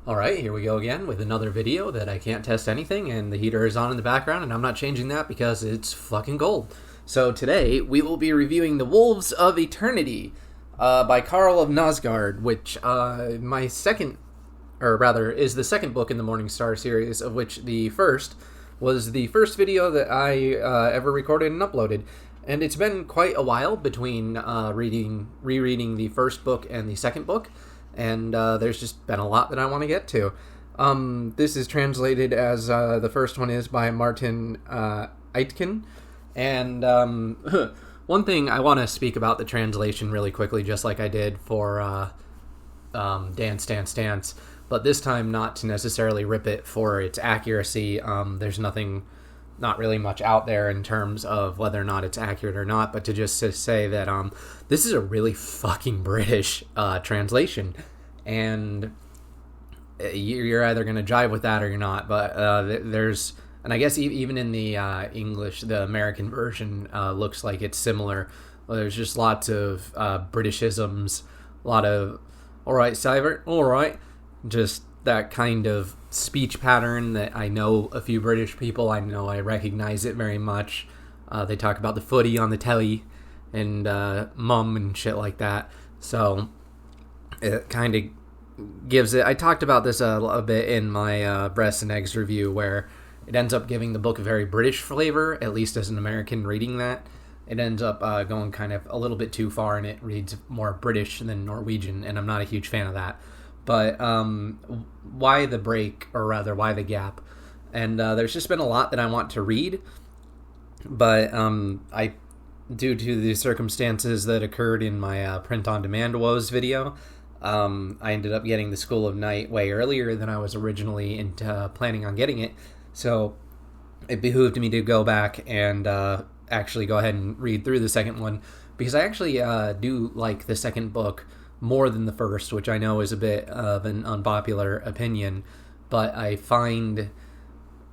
Alright, here we go again with another video that I can't test anything, and the heater is on in the background, and I'm not changing that because it's fucking gold. So today, we will be reviewing The Wolves of Eternity by Karl of Knausgaard, which my second, or rather, is the second book in the Morningstar series, of which the first was the first video that I ever recorded and uploaded. And it's been quite a while between rereading the first book and the second book, and there's just been a lot that I want to get to. This is translated as the first one is by Martin Aitken, and one thing I want to speak about the translation really quickly, just like I did for Dance, Dance, Dance, but this time not to necessarily rip it for its accuracy. There's not really much out there in terms of whether or not it's accurate or not, but to say that this is a really fucking British translation, and you're either going to jive with that or you're not. But there's, and I guess even in the English, the American version looks like it's similar. Well, there's just lots of Britishisms, a lot of "all right, Sivert, all right," just that kind of speech pattern that I know a few British people, I recognize it very much. They talk about the footy on the telly and mum and shit like that. So it kind of gives it, I talked about this a bit in my Breasts and Eggs review, where it ends up giving the book a very British flavor, at least as an American reading that. It ends up going kind of a little bit too far, and it reads more British than Norwegian, and I'm not a huge fan of that. But why the break, or rather, why the gap? And there's just been a lot that I want to read, but due to the circumstances that occurred in my print-on-demand woes video, I ended up getting the School of Night way earlier than I was originally planning on getting it. So it behooved me to go back and actually go ahead and read through the second one, because I actually do like the second book more than the first, which I know is a bit of an unpopular opinion, but I find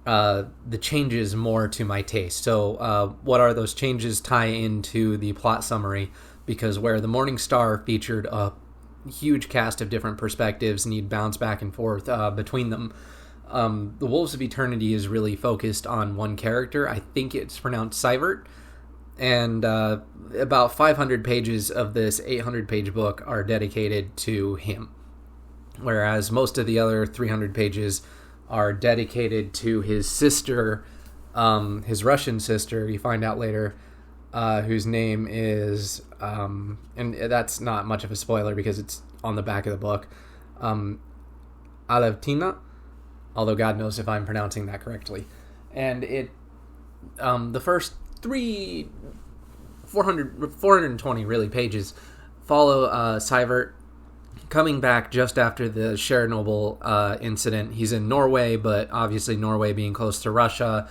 the changes more to my taste. So what are those changes tie into the plot summary, because where the Morning Star featured a huge cast of different perspectives and you'd bounce back and forth between them, The Wolves of Eternity is really focused on one character. I think it's pronounced Sivert, and about 500 pages of this 800-page book are dedicated to him, whereas most of the other 300 pages are dedicated to his sister, his Russian sister, you find out later, whose name is, and that's not much of a spoiler because it's on the back of the book, Alevtina, although God knows if I'm pronouncing that correctly. And it, the first 420 really pages follow Sivert coming back just after the Chernobyl incident. He's in Norway, but obviously Norway being close to Russia,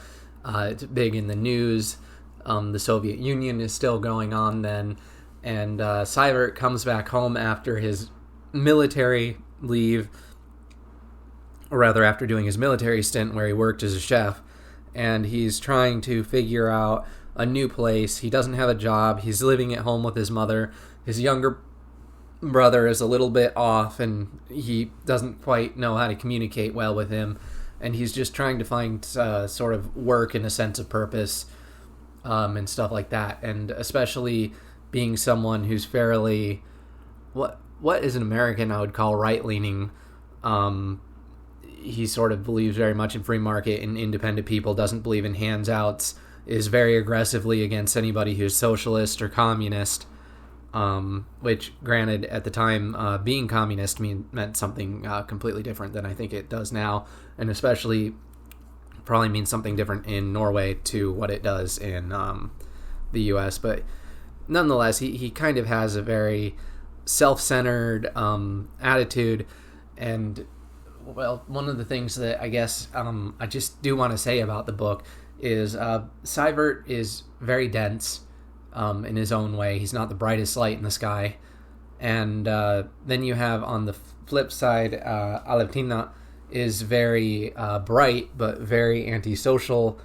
it's big in the news. The Soviet Union is still going on then, and Sivert comes back home after his military leave, or rather after doing his military stint where he worked as a chef, and he's trying to figure out a new place. He doesn't have a job. He's living at home with his mother. His younger brother is a little bit off, and he doesn't quite know how to communicate well with him, and he's just trying to find sort of work and a sense of purpose, and stuff like that. And especially being someone who's fairly, what as an American I would call right-leaning, he sort of believes very much in free market and independent people, doesn't believe in handouts, is very aggressively against anybody who's socialist or communist, which, granted, at the time, being communist meant something completely different than I think it does now, and especially probably means something different in Norway to what it does in the US. But nonetheless, he kind of has a very self-centered attitude. And, well, one of the things that I guess I just do want to say about the book is Sivert is very dense in his own way. He's not the brightest light in the sky. And then you have, on the flip side, Alevtina is very bright, but very antisocial,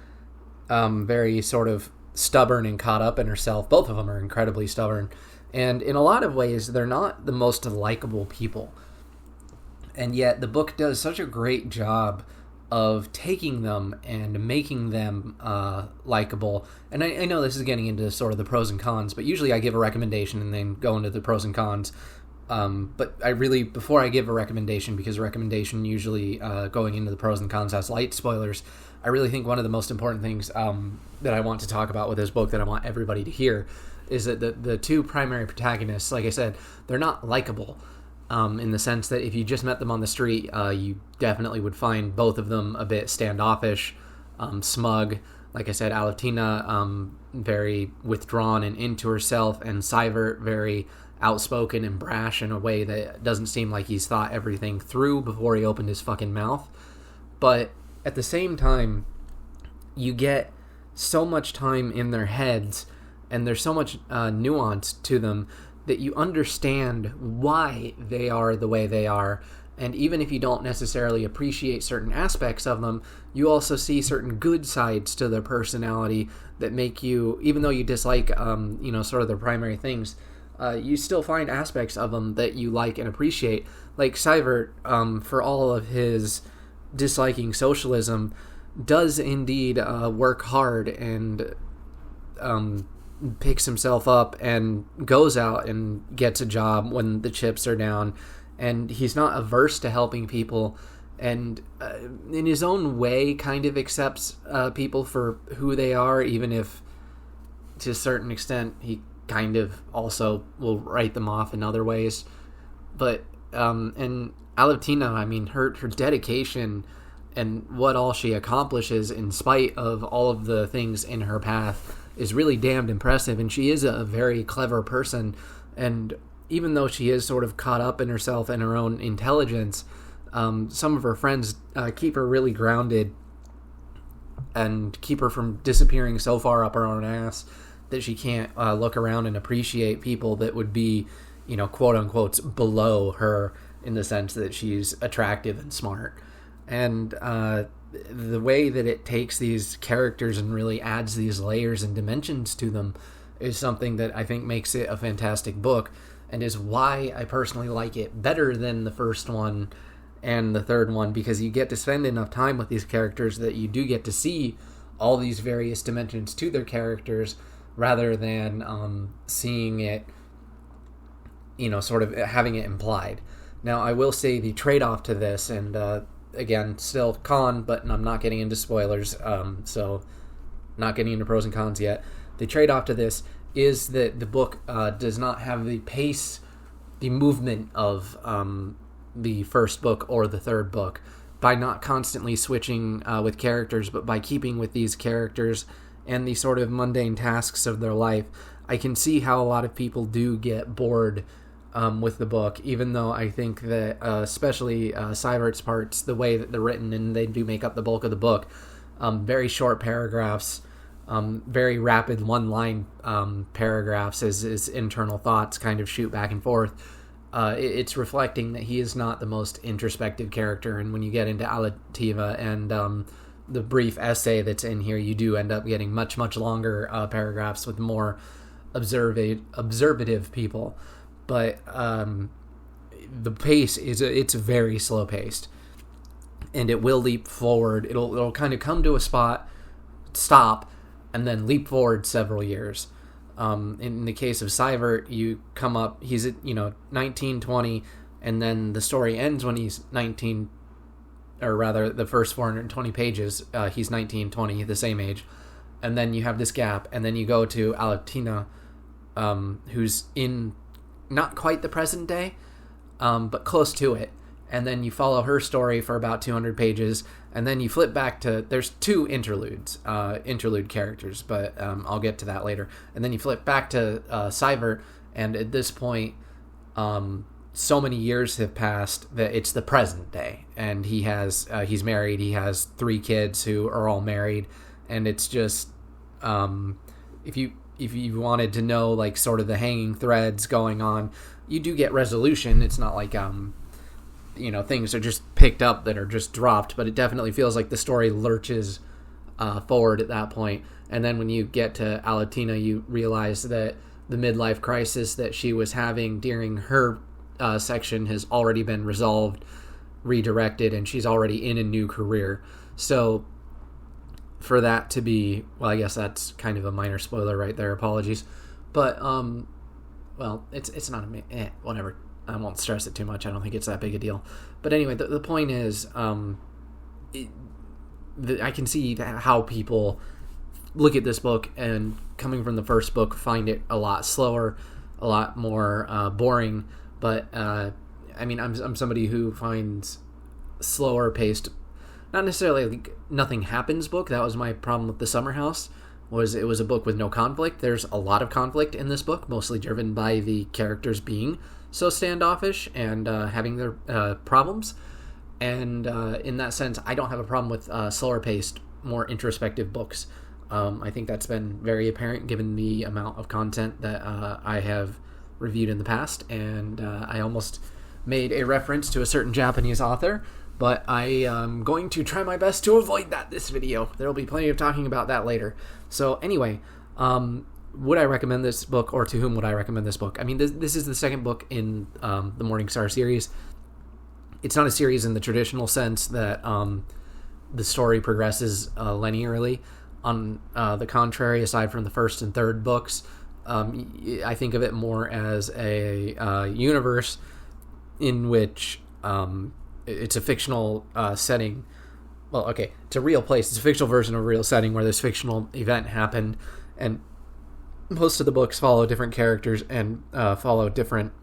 very sort of stubborn and caught up in herself. Both of them are incredibly stubborn. And in a lot of ways, they're not the most likable people. And yet the book does such a great job of taking them and making them likable. And I know this is getting into sort of the pros and cons, but usually I give a recommendation and then go into the pros and cons. But I really, before I give a recommendation, because a recommendation usually going into the pros and cons has light spoilers, I really think one of the most important things that I want to talk about with this book that I want everybody to hear is that the two primary protagonists, like I said, they're not likable. In the sense that if you just met them on the street, you definitely would find both of them a bit standoffish, smug. Like I said, Alatina, very withdrawn and into herself, and Seivert, very outspoken and brash in a way that doesn't seem like he's thought everything through before he opened his fucking mouth. But at the same time, you get so much time in their heads, and there's so much nuance to them that you understand why they are the way they are. And even if you don't necessarily appreciate certain aspects of them, you also see certain good sides to their personality that make you, even though you dislike, sort of their primary things, you still find aspects of them that you like and appreciate. Like Seivert, for all of his disliking socialism, does indeed work hard and picks himself up and goes out and gets a job when the chips are down, and he's not averse to helping people, and in his own way kind of accepts people for who they are, even if to a certain extent he kind of also will write them off in other ways. But and Alatina, I mean, her dedication and what all she accomplishes in spite of all of the things in her path is really damned impressive, and she is a very clever person. And even though she is sort of caught up in herself and her own intelligence, some of her friends keep her really grounded and keep her from disappearing so far up her own ass that she can't look around and appreciate people that would be, quote unquote, below her, in the sense that she's attractive and smart. And the way that it takes these characters and really adds these layers and dimensions to them is something that I think makes it a fantastic book, and is why I personally like it better than the first one and the third one, because you get to spend enough time with these characters that you do get to see all these various dimensions to their characters, rather than seeing it, sort of having it implied. Now, I will say the trade-off to this, and again, still con, but I'm not getting into spoilers, so not getting into pros and cons yet. The trade-off to this is that the book does not have the pace, the movement of the first book or the third book, by not constantly switching with characters, but by keeping with these characters and the sort of mundane tasks of their life. I can see how a lot of people do get bored with the book, even though I think that especially Seivert's parts, the way that they're written, and they do make up the bulk of the book, very short paragraphs, very rapid one-line paragraphs as his internal thoughts kind of shoot back and forth. It's reflecting that he is not the most introspective character, and when you get into Alativa and the brief essay that's in here, you do end up getting much, much longer paragraphs with more observative people. But the pace it's very slow paced, and it will leap forward. It'll kind of come to a spot, stop, and then leap forward several years. In the case of Seivert, you come up, he's at 19, 20, and then the story ends when he's 19, or rather the first 420 pages, he's 19, 20, the same age, and then you have this gap, and then you go to Alatina, who's in not quite the present day, but close to it. And then you follow her story for about 200 pages, and then you flip back to, there's two interlude characters, but I'll get to that later. And then you flip back to Seivert, and at this point, so many years have passed that it's the present day, and he's married, he has 3 kids who are all married, and it's just, if you wanted to know, like, sort of the hanging threads going on, you do get resolution. It's not like, things are just picked up that are just dropped, but it definitely feels like the story lurches forward at that point. And then when you get to Alatina, you realize that the midlife crisis that she was having during her section has already been resolved, redirected, and she's already in a new career. So for that to be, well, I guess that's kind of a minor spoiler right there. Apologies, but well, it's not whatever. I won't stress it too much. I don't think it's that big a deal. But anyway, the point is, I can see how people look at this book and, coming from the first book, find it a lot slower, a lot more boring. But I mean, I'm somebody who finds slower paced, not necessarily like nothing happens book. That was my problem with The Summer House. It was a book with no conflict. There's a lot of conflict in this book, mostly driven by the characters being so standoffish and having their problems. And in that sense, I don't have a problem with slower paced, more introspective books. I think that's been very apparent given the amount of content that I have reviewed in the past. And I almost made a reference to a certain Japanese author, but I am going to try my best to avoid that this video. There will be plenty of talking about that later. So anyway, would I recommend this book, or to whom would I recommend this book? I mean, this is the second book in the Morningstar series. It's not a series in the traditional sense that the story progresses linearly. On the contrary, aside from the first and third books, I think of it more as a universe in which it's a fictional setting. Well, okay, it's a real place. It's a fictional version of a real setting where this fictional event happened, and most of the books follow different characters and follow different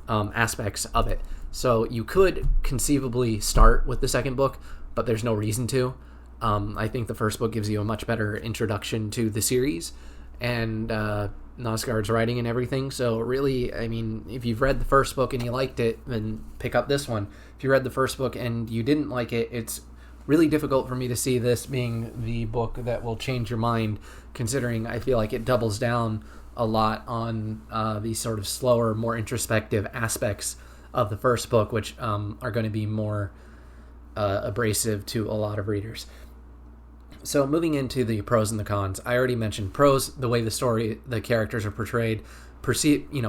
aspects of it. So you could conceivably start with the second book, but there's no reason to. I think the first book gives you a much better introduction to the series and Knausgaard's writing and everything. So really, I mean, if you've read the first book and you liked it, then pick up this one. If you read the first book and you didn't like it, it's really difficult for me to see this being the book that will change your mind, considering I feel like it doubles down a lot on these sort of slower, more introspective aspects of the first book, which are going to be more abrasive to a lot of readers. So moving into the pros and the cons, I already mentioned pros, the way the characters are portrayed,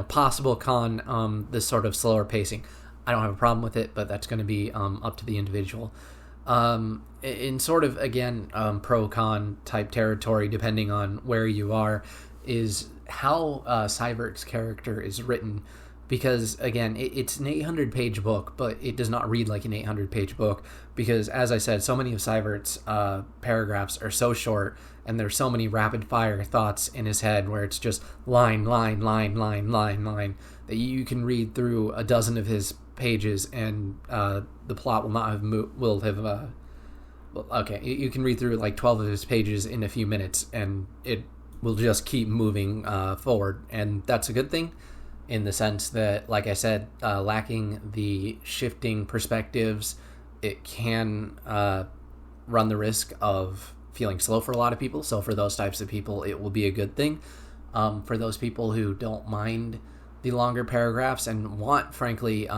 possible con, this sort of slower pacing. I don't have a problem with it, but that's going to be up to the individual. In sort of, again, pro-con type territory, depending on where you are, is how Seibert's character is written. Because, again, it's an 800-page book, but it does not read like an 800-page book. Because, as I said, so many of Seibert's paragraphs are so short, and there's so many rapid-fire thoughts in his head where it's just line, line, line, line, line, line, that you can read through a dozen of his pages, and the plot will not have you can read through like 12 of his pages in a few minutes, and it will just keep moving forward. And that's a good thing, in the sense that, like I said, lacking the shifting perspectives, it can run the risk of feeling slow for a lot of people. So for those types of people, it will be a good thing. For those people who don't mind the longer paragraphs and want, frankly,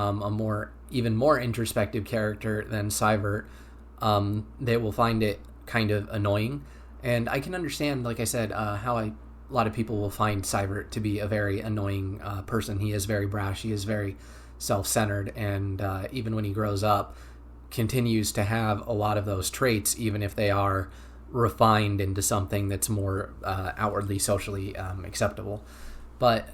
even more introspective character than Seibert, they will find it kind of annoying. And I can understand, like I said, how a lot of people will find Seibert to be a very annoying person. He is very brash, he is very self-centered, and even when he grows up, continues to have a lot of those traits, even if they are refined into something that's more outwardly socially acceptable. But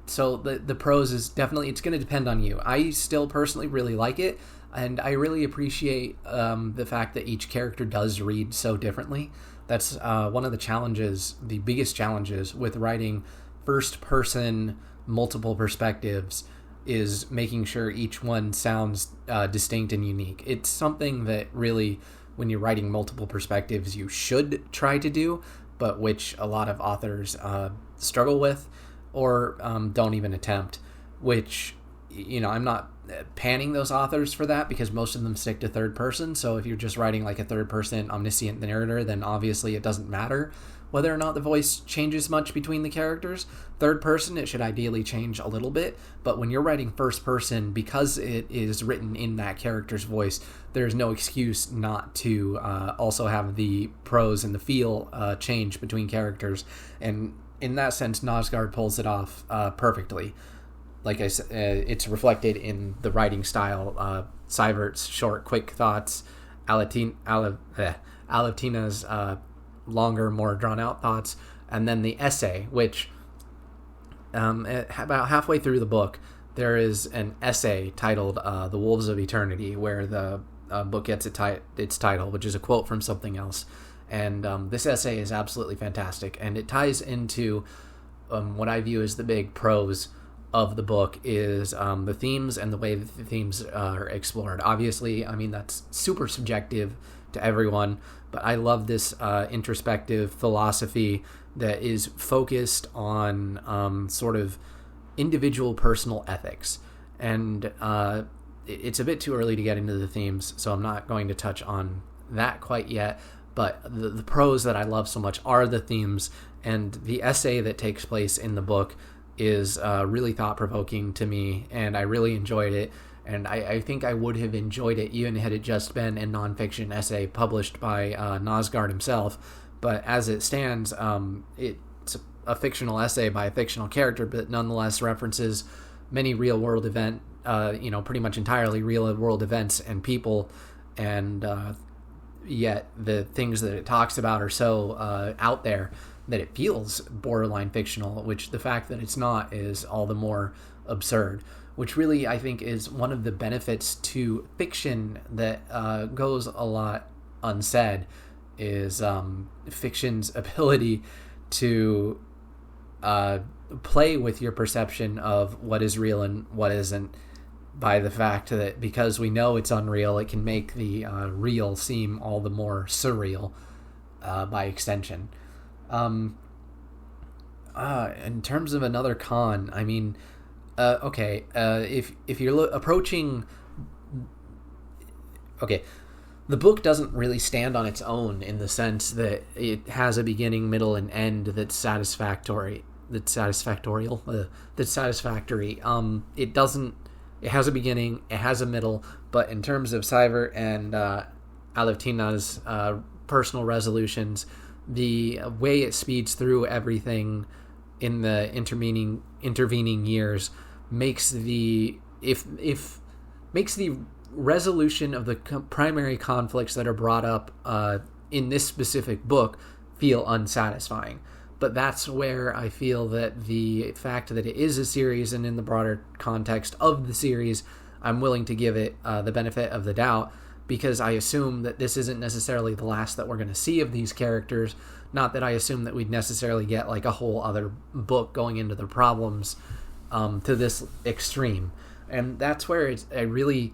so the pros is definitely, it's going to depend on you. I still personally really like it, and I really appreciate the fact that each character does read so differently. That's one of the challenges, the biggest challenges with writing first-person, multiple perspectives, is making sure each one sounds distinct and unique. It's something that really, when you're writing multiple perspectives, you should try to do, but which a lot of authors struggle with or don't even attempt, which, I'm not panning those authors for that, because most of them stick to third person. So if you're just writing like a third person omniscient narrator, then obviously it doesn't matter whether or not the voice changes much between the characters. Third person, it should ideally change a little bit, but when you're writing first person, because it is written in that character's voice, there's no excuse not to also have the prose and the feel change between characters. And in that sense, Knausgaard pulls it off perfectly. Like I said, it's reflected in the writing style Seibert's short, quick thoughts, Alevtina's longer, more drawn-out thoughts, and then the essay, which about halfway through the book, there is an essay titled The Wolves of Eternity, where the book gets its title, which is a quote from something else. And this essay is absolutely fantastic, and it ties into what I view as the big prose of the book is the themes and the way that the themes are explored. Obviously, I mean, that's super subjective to everyone, but I love this introspective philosophy that is focused on sort of individual personal ethics. And it's a bit too early to get into the themes, so I'm not going to touch on that quite yet. But the prose that I love so much are the themes, and the essay that takes place in the book is really thought-provoking to me, and I really enjoyed it. And I think I would have enjoyed it even had it just been a nonfiction essay published by Knausgaard himself. But as it stands, it's a fictional essay by a fictional character, but nonetheless references many real-world pretty much entirely real-world events and people, and yet the things that it talks about are so out there that it feels borderline fictional, which the fact that it's not is all the more absurd, which really I think is one of the benefits to fiction that goes a lot unsaid, is fiction's ability to play with your perception of what is real and what isn't, by the fact that because we know it's unreal, it can make the real seem all the more surreal by extension. In terms of another con, I mean, if you're approaching... Okay, the book doesn't really stand on its own in the sense that it has a beginning, middle, and end that's satisfactory. It doesn't... It has a beginning, it has a middle, but in terms of Seibert and Alevtina's personal resolutions, the way it speeds through everything in the intervening years makes the resolution of the primary conflicts that are brought up in this specific book feel unsatisfying. But that's where I feel that the fact that it is a series, and in the broader context of the series, I'm willing to give it the benefit of the doubt, because I assume that this isn't necessarily the last that we're going to see of these characters. Not that I assume that we'd necessarily get like a whole other book going into the problems to this extreme. And that's where I really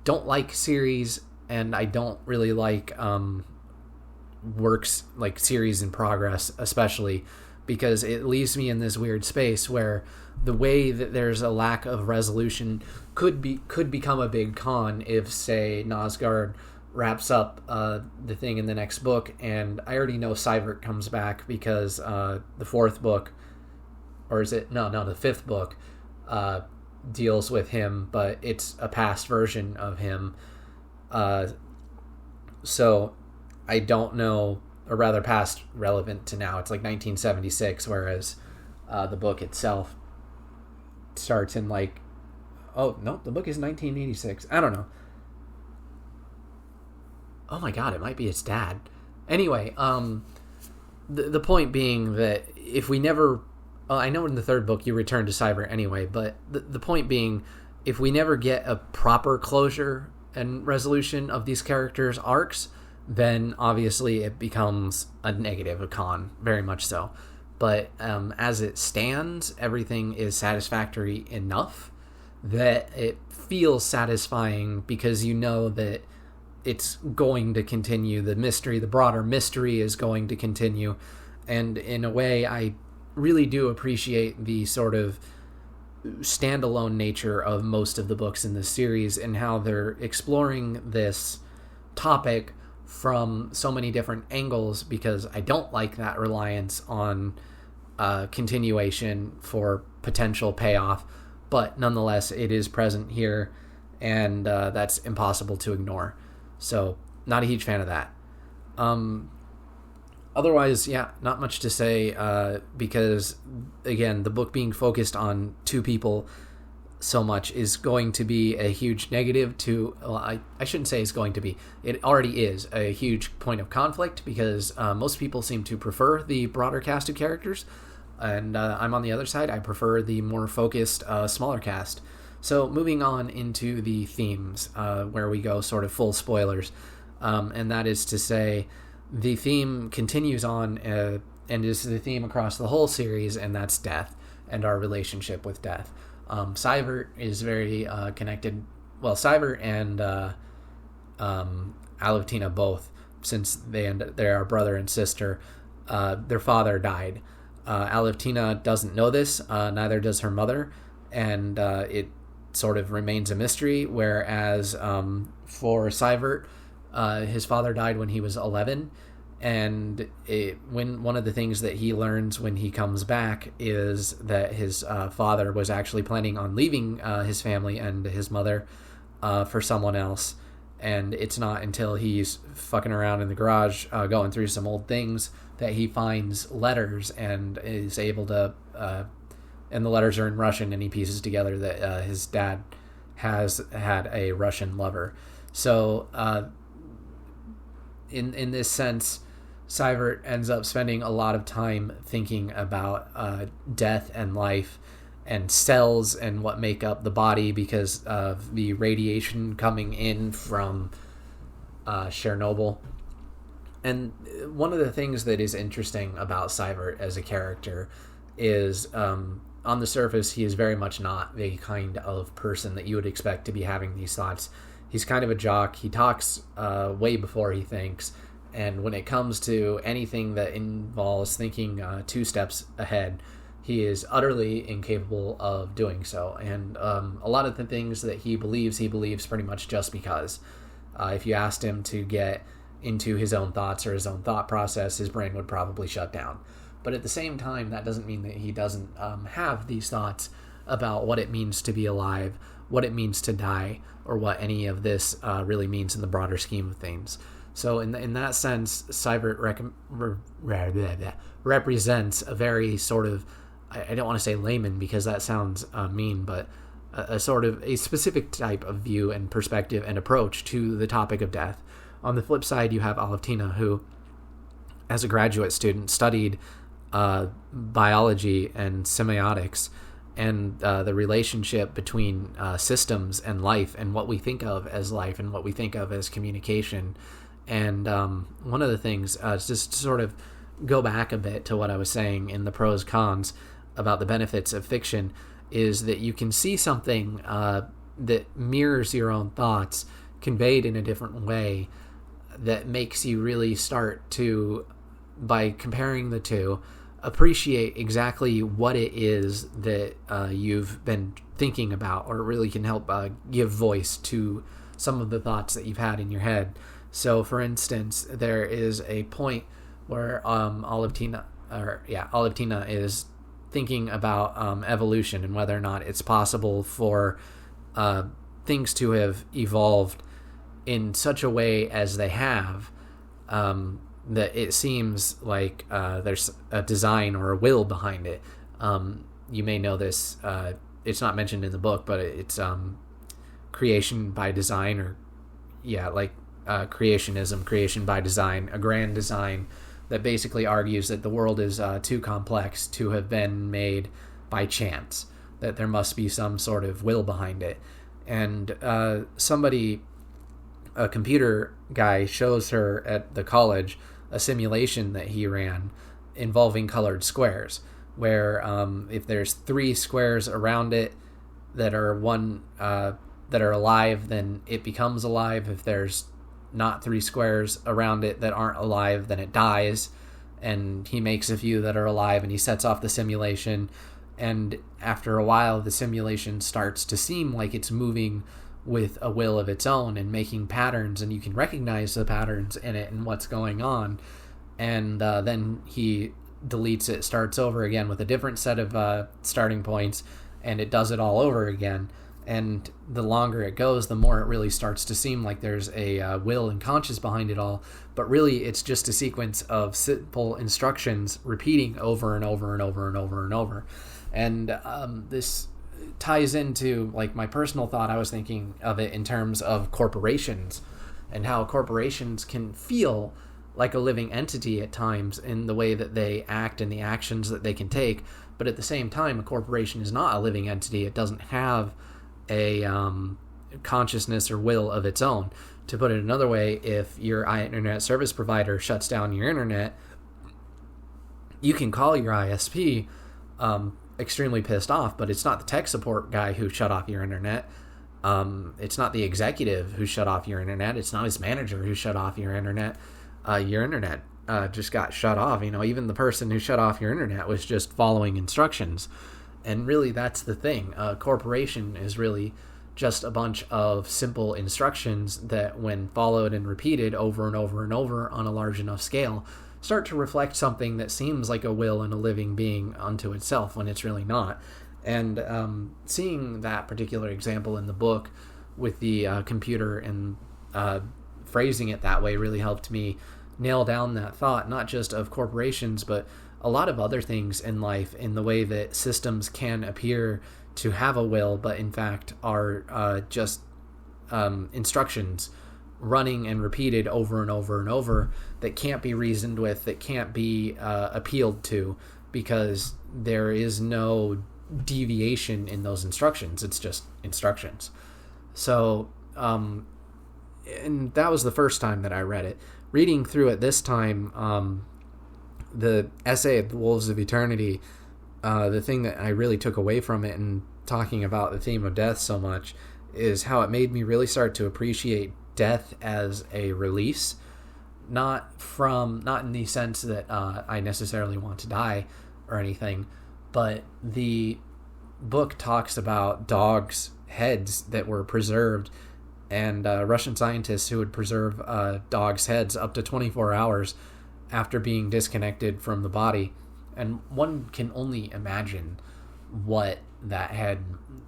don't like series, and I don't really like works like series in progress, especially because it leaves me in this weird space where the way that there's a lack of resolution could become a big con if, say, Knausgaard wraps up the thing in the next book, and I already know Seibert comes back because the fourth book, or is it the fifth book deals with him, but it's a past version of him, so I don't know, or rather past relevant to now. It's like 1976, whereas the book itself starts in the book is 1986. I don't know. Oh my god, it might be its dad. Anyway, the point being that if we never... I know in the third book you return to Seibert anyway, but the point being, if we never get a proper closure and resolution of these characters' arcs, then obviously it becomes a negative, a con, very much so. But as it stands, everything is satisfactory enough that it feels satisfying, because you know that it's going to continue. The broader mystery is going to continue. And in a way, I really do appreciate the sort of standalone nature of most of the books in this series, and how they're exploring this topic from so many different angles, because I don't like that reliance on continuation for potential payoff, but nonetheless it is present here, and that's impossible to ignore. So not a huge fan of that. Otherwise, yeah, not much to say, because again, the book being focused on two people so much is going to be a huge negative to, well, I shouldn't say it's going to be, it already is a huge point of conflict, because most people seem to prefer the broader cast of characters, and I'm on the other side. I prefer the more focused, smaller cast. So moving on into the themes, where we go sort of full spoilers, and that is to say, the theme continues on, and is the theme across the whole series, and that's death and our relationship with death. Seivert is very connected. Well, Seivert and Alevtina both, since they are brother and sister, their father died. Alevtina doesn't know this, neither does her mother, and it sort of remains a mystery, whereas for Seivert, his father died when he was 11, and when one of the things that he learns when he comes back is that his father was actually planning on leaving his family and his mother for someone else, and it's not until he's fucking around in the garage going through some old things that he finds letters and is able to and the letters are in Russian, and he pieces together that his dad has had a Russian lover. So in this sense, Seivert ends up spending a lot of time thinking about death and life and cells and what make up the body, because of the radiation coming in from Chernobyl. And one of the things that is interesting about Seivert as a character is, on the surface, he is very much not the kind of person that you would expect to be having these thoughts. He's kind of a jock. He talks way before he thinks. And when it comes to anything that involves thinking 2 steps ahead, he is utterly incapable of doing so. And a lot of the things that he believes pretty much just because. If you asked him to get into his own thoughts or his own thought process, his brain would probably shut down. But at the same time, that doesn't mean that he doesn't have these thoughts about what it means to be alive, what it means to die, or what any of this really means in the broader scheme of things. So in that sense, Seivert represents a very sort of, I don't want to say layman because that sounds mean, but a sort of a specific type of view and perspective and approach to the topic of death. On the flip side, you have Alevtina, who, as a graduate student, studied biology and semiotics, and the relationship between systems and life, and what we think of as life and what we think of as communication. And one of the things, just to sort of go back a bit to what I was saying in the pros cons about the benefits of fiction, is that you can see something that mirrors your own thoughts conveyed in a different way, that makes you really start to, by comparing the two, appreciate exactly what it is that you've been thinking about, or really can help give voice to some of the thoughts that you've had in your head. So, for instance, there is a point where Alevtina is thinking about evolution and whether or not it's possible for things to have evolved in such a way as they have, that it seems like there's a design or a will behind it. You may know this. It's not mentioned in the book, but it's creation by design, or creationism, creation by design, a grand design that basically argues that the world is too complex to have been made by chance, that there must be some sort of will behind it. And a computer guy shows her at the college a simulation that he ran involving colored squares, where if there's 3 squares around it that are alive, then it becomes alive. If there's not 3 squares around it that aren't alive, then it dies. And he makes a few that are alive, and he sets off the simulation. And after a while, the simulation starts to seem like it's moving with a will of its own and making patterns, and you can recognize the patterns in it and what's going on. And then he deletes it, starts over again with a different set of starting points, and it does it all over again. And the longer it goes, the more it really starts to seem like there's a will and conscience behind it all. But really, it's just a sequence of simple instructions repeating over and over and over and over and over. And this ties into like my personal thought. I was thinking of it in terms of corporations and how corporations can feel like a living entity at times in the way that they act and the actions that they can take. But at the same time, a corporation is not a living entity. It doesn't have a consciousness or will of its own. To put it another way, if your internet service provider shuts down your internet, you can call your ISP extremely pissed off, but it's not the tech support guy who shut off your internet. It's not the executive who shut off your internet. It's not his manager who shut off your internet. Your internet just got shut off. Even the person who shut off your internet was just following instructions. And really, that's the thing. A corporation is really just a bunch of simple instructions that, when followed and repeated over and over and over on a large enough scale, start to reflect something that seems like a will and a living being unto itself when it's really not. And seeing that particular example in the book with the computer and phrasing it that way really helped me nail down that thought, not just of corporations, but a lot of other things in life, in the way that systems can appear to have a will, but in fact are just instructions running and repeated over and over and over that can't be reasoned with, that can't be appealed to, because there is no deviation in those instructions. It's just instructions. So, and that was the first time that I read it. Reading through it this time, the essay, The Wolves of Eternity, the thing that I really took away from it, and talking about the theme of death so much, is how it made me really start to appreciate death as a release, not in the sense that I necessarily want to die or anything, but the book talks about dogs' heads that were preserved, and Russian scientists who would preserve dogs' heads up to 24 hours after being disconnected from the body. And one can only imagine what that head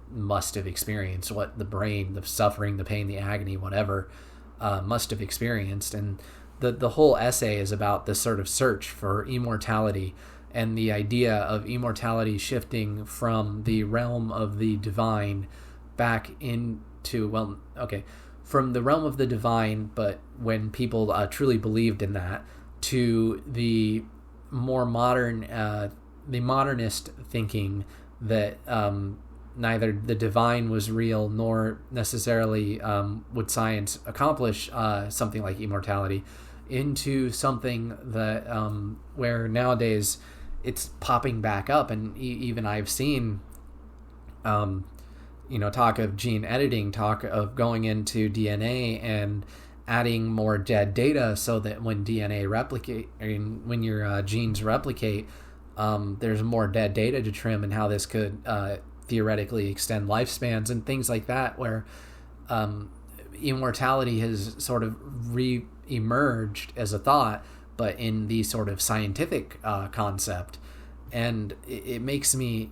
must have experienced, what the brain, the suffering, the pain, the agony, whatever, must have experienced. And the whole essay is about this sort of search for immortality, and the idea of immortality shifting from the realm of the divine back into, from the realm of the divine, but when people truly believed in that, to the more modern, the modernist thinking that neither the divine was real nor necessarily would science accomplish something like immortality, into something that where nowadays it's popping back up. And even I've seen talk of gene editing, talk of going into DNA and adding more dead data so that when DNA replicate, when your genes replicate, there's more dead data to trim, and how this could theoretically extend lifespans and things like that, where immortality has sort of re-emerged as a thought, but in the sort of scientific concept. And it makes me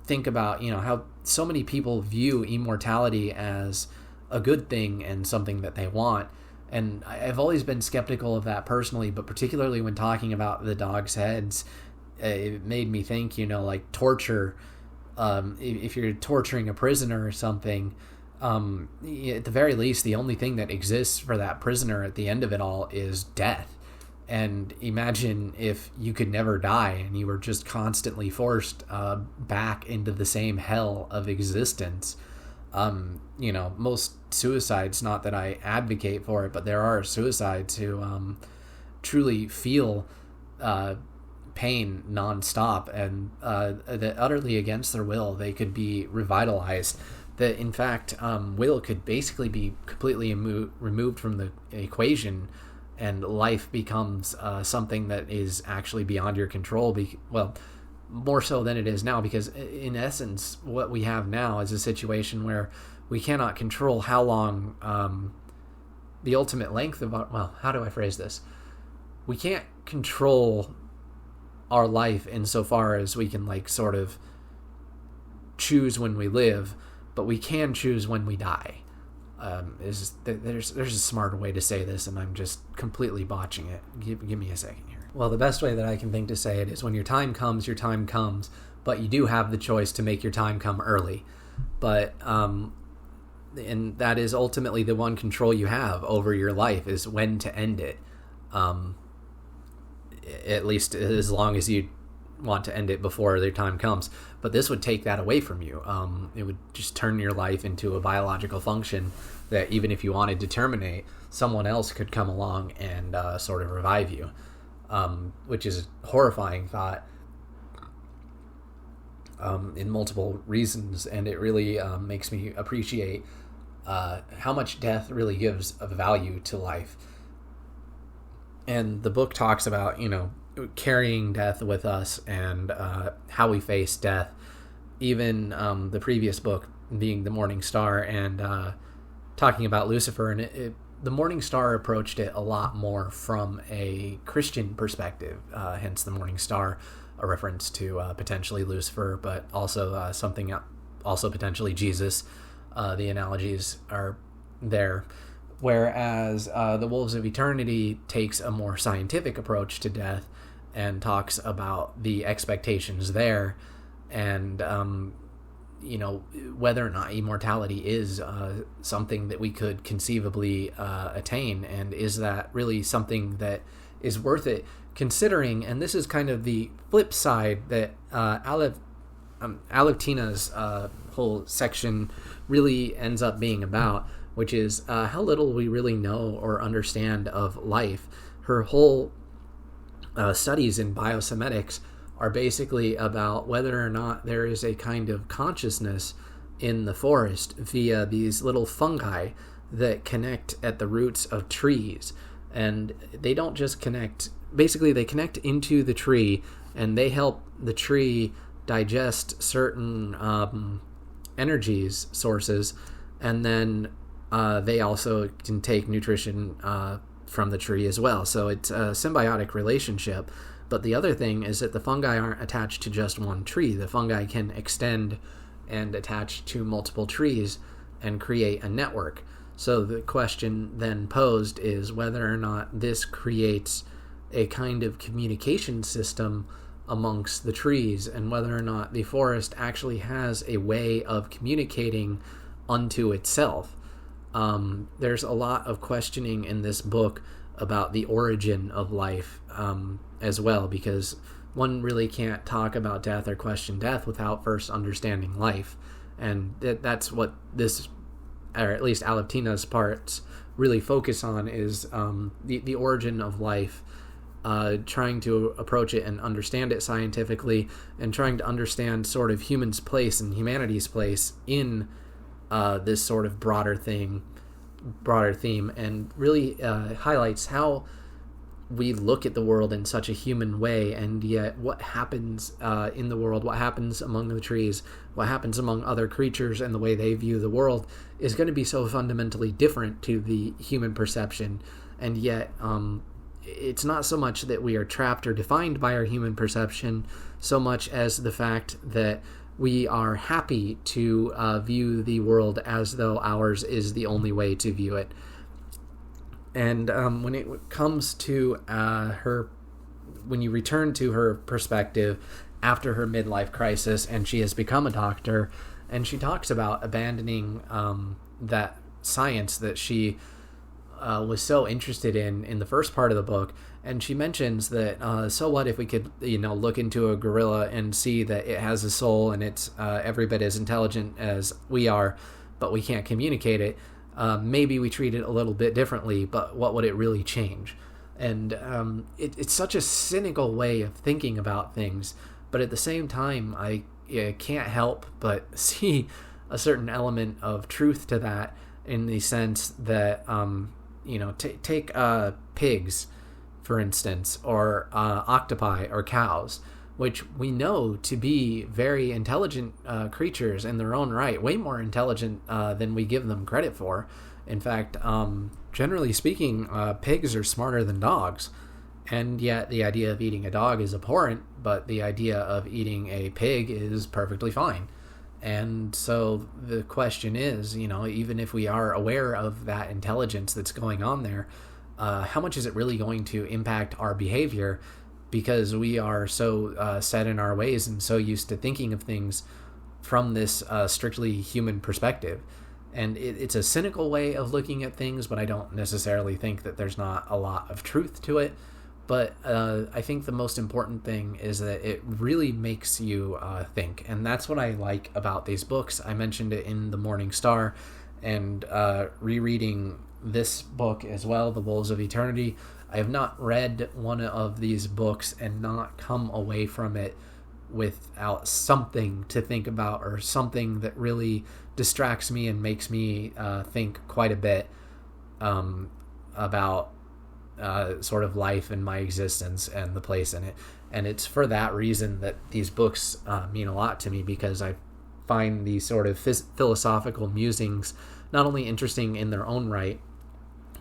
think about, how so many people view immortality as a good thing and something that they want. And I've always been skeptical of that personally, but particularly when talking about the dogs' heads, it made me think, like torture. If you're torturing a prisoner or something, at the very least, the only thing that exists for that prisoner at the end of it all is death. And imagine if you could never die and you were just constantly forced back into the same hell of existence. Most suicides, not that I advocate for it, but there are suicides who truly feel pain nonstop, and that utterly against their will they could be revitalized. That in fact will could basically be completely removed from the equation, and life becomes something that is actually beyond your control. More so than it is now, because in essence what we have now is a situation where we cannot control how long the ultimate length of how do I phrase this? We can't control our life insofar as we can sort of choose when we live, but we can choose when we die. There's a smarter way to say this, and I'm just completely botching it. Give me a second here. Well, the best way that I can think to say it is, when your time comes, but you do have the choice to make your time come early. But and that is ultimately the one control you have over your life, is when to end it. At least as long as you want to end it before their time comes. But this would take that away from you. It would just turn your life into a biological function that even if you wanted to terminate, someone else could come along and sort of revive you, which is a horrifying thought in multiple reasons. And it really makes me appreciate how much death really gives of value to life. And the book talks about, carrying death with us and how we face death. Even the previous book being The Morning Star, and talking about Lucifer. And the Morning Star approached it a lot more from a Christian perspective, hence The Morning Star, a reference to potentially Lucifer, but also something, also potentially Jesus. The analogies are there. Whereas The Wolves of Eternity takes a more scientific approach to death and talks about the expectations there, and whether or not immortality is something that we could conceivably attain, and is that really something that is worth it considering. And this is kind of the flip side that Alevtina's whole section really ends up being about, which is how little we really know or understand of life. Her whole studies in biosymetics are basically about whether or not there is a kind of consciousness in the forest via these little fungi that connect at the roots of trees. And they don't just connect, basically they connect into the tree, and they help the tree digest certain energies sources, and then they also can take nutrition from the tree as well. So it's a symbiotic relationship. But the other thing is that the fungi aren't attached to just one tree. The fungi can extend and attach to multiple trees and create a network. So the question then posed is whether or not this creates a kind of communication system amongst the trees, and whether or not the forest actually has a way of communicating unto itself. There's a lot of questioning in this book about the origin of life as well, because one really can't talk about death or question death without first understanding life. And that's what this, or at least Alevtina's parts, really focus on, is the origin of life, trying to approach it and understand it scientifically, and trying to understand sort of humans' place and humanity's place in this sort of broader theme, and really highlights how we look at the world in such a human way, and yet what happens in the world, what happens among the trees, what happens among other creatures, and the way they view the world is going to be so fundamentally different to the human perception. And yet it's not so much that we are trapped or defined by our human perception, so much as the fact that we are happy to view the world as though ours is the only way to view it. And when it comes to when you return to her perspective after her midlife crisis, and she has become a doctor, and she talks about abandoning that science that she was so interested in the first part of the book. And she mentions that so what if we could look into a gorilla and see that it has a soul and it's every bit as intelligent as we are, but we can't communicate it. Maybe we treat it a little bit differently, but what would it really change? And it's such a cynical way of thinking about things, but at the same time I can't help but see a certain element of truth to that, in the sense that take pigs, for instance, or octopi or cows, which we know to be very intelligent creatures in their own right, way more intelligent than we give them credit for. In fact, generally speaking, pigs are smarter than dogs, and yet the idea of eating a dog is abhorrent, but the idea of eating a pig is perfectly fine. And so the question is, even if we are aware of that intelligence that's going on there, how much is it really going to impact our behavior? because we are so set in our ways and so used to thinking of things from this strictly human perspective. And it's a cynical way of looking at things, but I don't necessarily think that there's not a lot of truth to it. But I think the most important thing is that it really makes you think. And that's what I like about these books. I mentioned it in The Morning Star, and rereading this book as well, The Wolves of Eternity. I have not read one of these books and not come away from it without something to think about, or something that really distracts me and makes me think quite a bit about sort of life and my existence and the place in it. And it's for that reason that these books mean a lot to me, because I find these sort of philosophical musings not only interesting in their own right,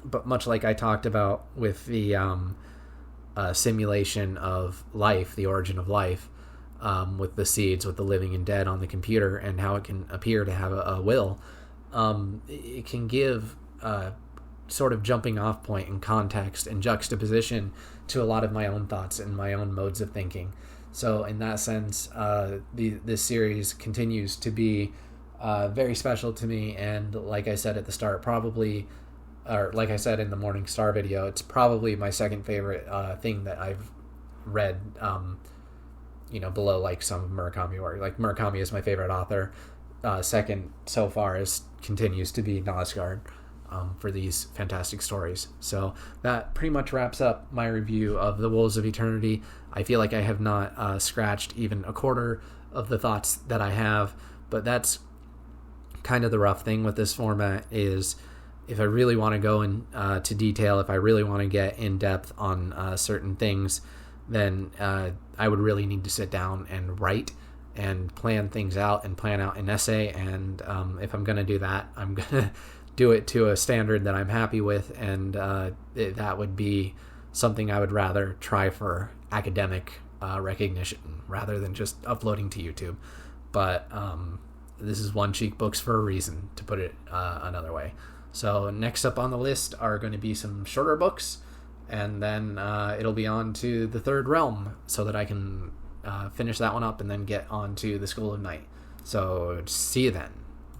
but much like I talked about with the simulation of life, the origin of life, with the seeds, with the living and dead on the computer, and how it can appear to have a will, it can give sort of jumping off point and context and juxtaposition to a lot of my own thoughts and my own modes of thinking. So in that sense, this series continues to be very special to me. And like I said at the start, or like I said in the Morning Star video, it's probably my second favorite thing that I've read, below like some of Murakami work. Like Murakami is my favorite author. Second so far continues to be Knausgaard for these fantastic stories. So that pretty much wraps up my review of The Wolves of Eternity. I feel like I have not scratched even a quarter of the thoughts that I have, but that's kind of the rough thing with this format, is if I really want to go into detail, if I really want to get in depth on certain things, then I would really need to sit down and write and plan things out and plan out an essay. And if I'm going to do that, I'm going to do it to a standard that I'm happy with, and that would be something I would rather try for academic recognition rather than just uploading to YouTube. But this is One Cheek Books for a reason, to put it another way. So next up on the list are going to be some shorter books, and then it'll be on to The Third Realm, so that I can finish that one up and then get on to The School of Night. So see you then.